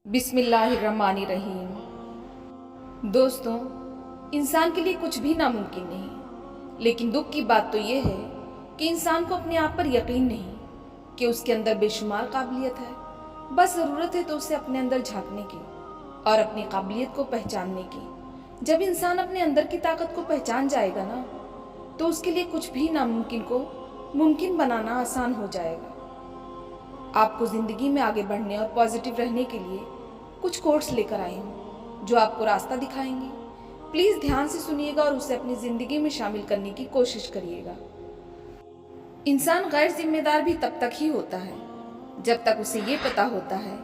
बिस्मिल्लाहिर्रहमानिर्रहीम। दोस्तों, इंसान के लिए कुछ भी नामुमकिन नहीं, लेकिन दुख की बात तो ये है कि इंसान को अपने आप पर यकीन नहीं कि उसके अंदर बेशुमार काबिलियत है। बस ज़रूरत है तो उसे अपने अंदर झांकने की और अपनी काबिलियत को पहचानने की। जब इंसान अपने अंदर की ताकत को पहचान जाएगा ना, तो उसके लिए कुछ भी नामुमकिन को मुमकिन बनाना आसान हो जाएगा। आपको ज़िंदगी में आगे बढ़ने और पॉजिटिव रहने के लिए कुछ कोट्स लेकर आई हूँ जो आपको रास्ता दिखाएंगे। प्लीज़ ध्यान से सुनिएगा और उसे अपनी ज़िंदगी में शामिल करने की कोशिश करिएगा। इंसान गैर जिम्मेदार भी तब तक ही होता है जब तक उसे ये पता होता है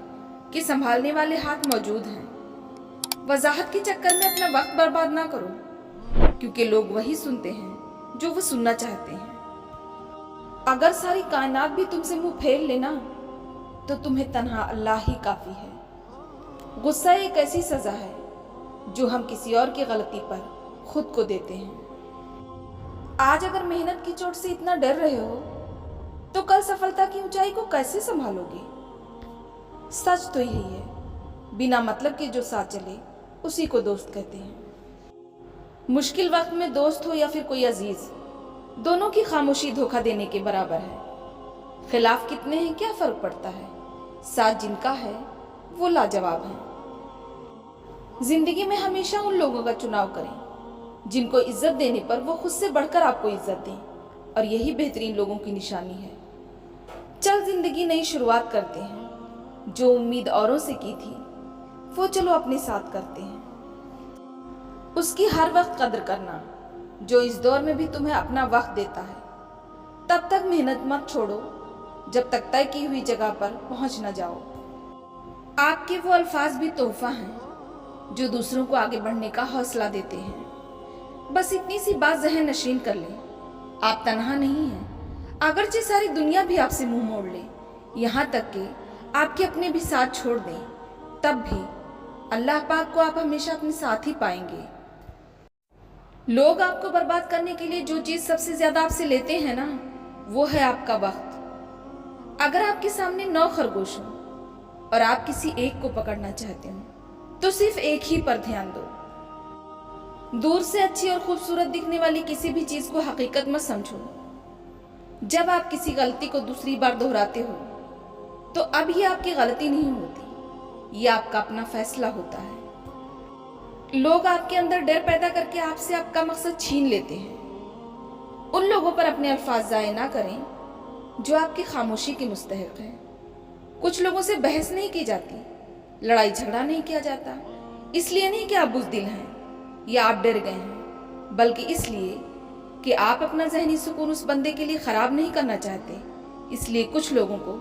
कि संभालने वाले हाथ मौजूद हैं। वजाहत के चक्कर में अपना वक्त बर्बाद ना करो, क्योंकि लोग वही सुनते हैं जो वो सुनना चाहते हैं। अगर सारी कायनात भी तुमसे मुंह फेर लेना, तो तुम्हें तन्हा अल्लाह ही काफ़ी है। गुस्सा एक ऐसी सज़ा है जो हम किसी और की गलती पर खुद को देते हैं। आज अगर मेहनत की चोट से इतना डर रहे हो, तो कल सफलता की ऊंचाई को कैसे संभालोगे? सच तो यही है, बिना मतलब के जो साथ चले उसी को दोस्त कहते हैं। मुश्किल वक्त में दोस्त हो या फिर कोई अजीज, दोनों की खामोशी धोखा देने के बराबर है। खिलाफ कितने हैं क्या फर्क पड़ता है, साथ जिनका है वो लाजवाब है। जिंदगी में हमेशा उन लोगों का चुनाव करें जिनको इज्जत देने पर वो खुद से बढ़कर आपको इज्जत दें, और यही बेहतरीन लोगों की निशानी है। चल जिंदगी नई शुरुआत करते हैं, जो उम्मीद औरों से की थी वो चलो अपने साथ करते हैं। उसकी हर वक्त कदर करना जो इस दौर में भी तुम्हें अपना वक्त देता है। तब तक मेहनत मत छोड़ो जब तक तय की हुई जगह पर पहुंच न जाओ। आपके वो अल्फाज भी तोहफा हैं जो दूसरों को आगे बढ़ने का हौसला देते हैं। बस इतनी सी बात ज़हन नशीन कर लें, आप तन्हा नहीं हैं। अगरचे सारी दुनिया भी आपसे मुंह मोड़ ले, यहाँ तक कि आपके अपने भी साथ छोड़ दें, तब भी अल्लाह पाक को आप हमेशा अपने साथ ही पाएंगे। लोग आपको बर्बाद करने के लिए जो चीज़ सबसे ज़्यादा आपसे लेते हैं ना, वो है आपका वक्त। अगर आपके सामने 9 खरगोश हों और आप किसी एक को पकड़ना चाहते हो, तो सिर्फ एक ही पर ध्यान दो। दूर से अच्छी और खूबसूरत दिखने वाली किसी भी चीज को हकीकत मत समझो। जब आप किसी गलती को दूसरी बार दोहराते हो, तो अब ये आपकी गलती नहीं होती, ये आपका अपना फैसला होता है। लोग आपके अंदर डर पैदा करके आपसे आपका मकसद छीन लेते हैं। उन लोगों पर अपने अल्फाज ज़ाय ना करें जो आपकी खामोशी के मुस्तहिक हैं। कुछ लोगों से बहस नहीं की जाती, लड़ाई झगड़ा नहीं किया जाता, इसलिए नहीं कि आप बुज़दिल हैं या आप डर गए हैं, बल्कि इसलिए कि आप अपना जहनी सुकून उस बंदे के लिए ख़राब नहीं करना चाहते। इसलिए कुछ लोगों को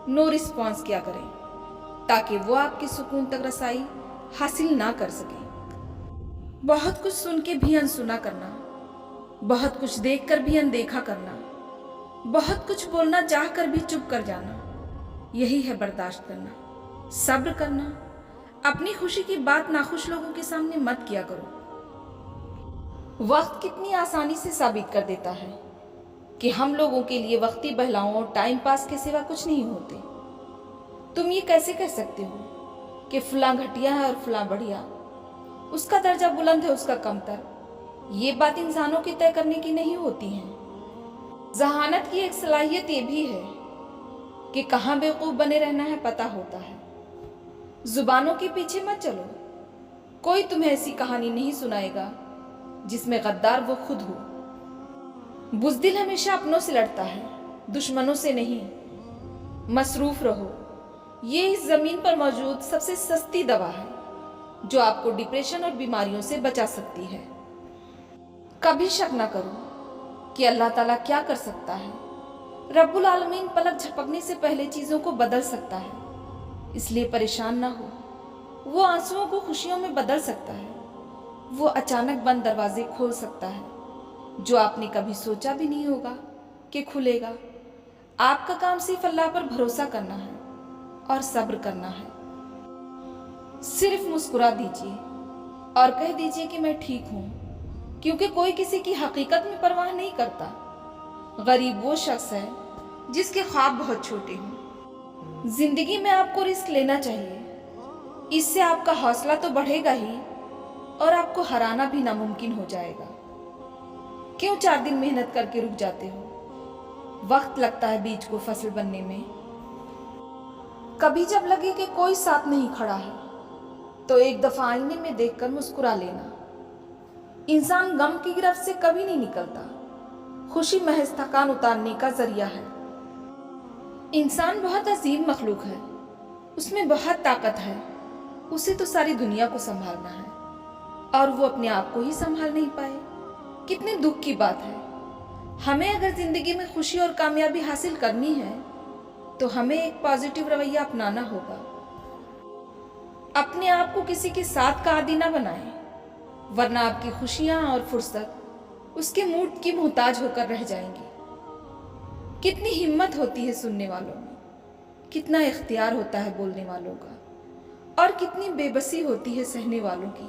नो रिस्पॉन्स किया करें, ताकि वो आपके सुकून तक रसाई हासिल ना कर सकें। बहुत कुछ सुन के भी अनसुना करना, बहुत कुछ देख कर भी अनदेखा करना, बहुत कुछ बोलना चाह कर भी चुप कर जाना, यही है बर्दाश्त करना, सब्र करना। अपनी खुशी की बात नाखुश लोगों के सामने मत किया करो। वक्त कितनी आसानी से साबित कर देता है कि हम लोगों के लिए वक्ती बहलाओं और टाइम पास के सिवा कुछ नहीं होते। तुम ये कैसे कह सकते हो कि फलां घटिया है और फलां बढ़िया, उसका दर्जा बुलंद है उसका कमतर? ये बात इंसानों के तय करने की नहीं होती है। जहानत की एक सलाहियत ये भी है कि कहाँ बेवकूफ़ बने रहना है पता होता है। जुबानों के पीछे मत चलो, कोई तुम्हें ऐसी कहानी नहीं सुनाएगा जिसमें गद्दार वो खुद हो। बुज़दिल हमेशा अपनों से लड़ता है, दुश्मनों से नहीं। मसरूफ रहो, ये इस ज़मीन पर मौजूद सबसे सस्ती दवा है जो आपको डिप्रेशन और बीमारियों से बचा सकती है। कभी शक ना करो कि अल्लाह ताला क्या कर सकता है। रब्बुल आलमीन पलक झपकने से पहले चीज़ों को बदल सकता है, इसलिए परेशान ना हो। वो आंसुओं को खुशियों में बदल सकता है, वो अचानक बंद दरवाजे खोल सकता है जो आपने कभी सोचा भी नहीं होगा कि खुलेगा। आपका काम सिर्फ अल्लाह पर भरोसा करना है और सब्र करना है। सिर्फ मुस्कुरा दीजिए और कह दीजिए कि मैं ठीक हूँ, क्योंकि कोई किसी की हकीकत में परवाह नहीं करता। गरीब वो शख्स है जिसके ख्वाब बहुत छोटे हों। जिंदगी में आपको रिस्क लेना चाहिए, اس سے آپ کا حوصلہ تو بڑھے گا ہی اور آپ کو ہرانا بھی ناممکن ہو جائے گا۔ کیوں 4 دن محنت کر کے رک جاتے ہو؟ وقت لگتا ہے بیج کو فصل بننے میں۔ کبھی جب لگے کہ کوئی ساتھ نہیں کھڑا ہے تو ایک دفعہ آئینے میں دیکھ کر مسکرا لینا۔ انسان غم کی گرفت سے کبھی نہیں نکلتا، خوشی محض تھکان اتارنے کا ذریعہ ہے۔ انسان بہت عظیم مخلوق ہے، اس میں بہت طاقت ہے، اسے تو ساری دنیا کو سنبھالنا ہے اور وہ اپنے آپ کو ہی سنبھال نہیں پائے۔ کتنے دکھ کی بات ہے۔ ہمیں اگر زندگی میں خوشی اور کامیابی حاصل کرنی ہے تو ہمیں ایک پازیٹیو رویہ اپنانا ہوگا۔ اپنے آپ کو کسی کے ساتھ کا عادی نہ بنائیں، ورنہ آپ کی خوشیاں اور فرصت اس کے موڈ کی محتاج ہو کر رہ جائیں گی۔ کتنی ہمت ہوتی ہے سننے والوں میں، کتنا اختیار ہوتا ہے بولنے والوں کا، اور کتنی بے بسی ہوتی ہے سہنے والوں کی۔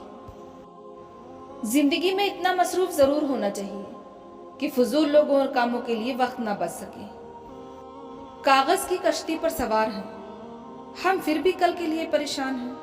زندگی میں اتنا مصروف ضرور ہونا چاہیے کہ فضول لوگوں اور کاموں کے لیے وقت نہ بچ سکے۔ کاغذ کی کشتی پر سوار ہیں ہم، پھر بھی کل کے لیے پریشان ہیں۔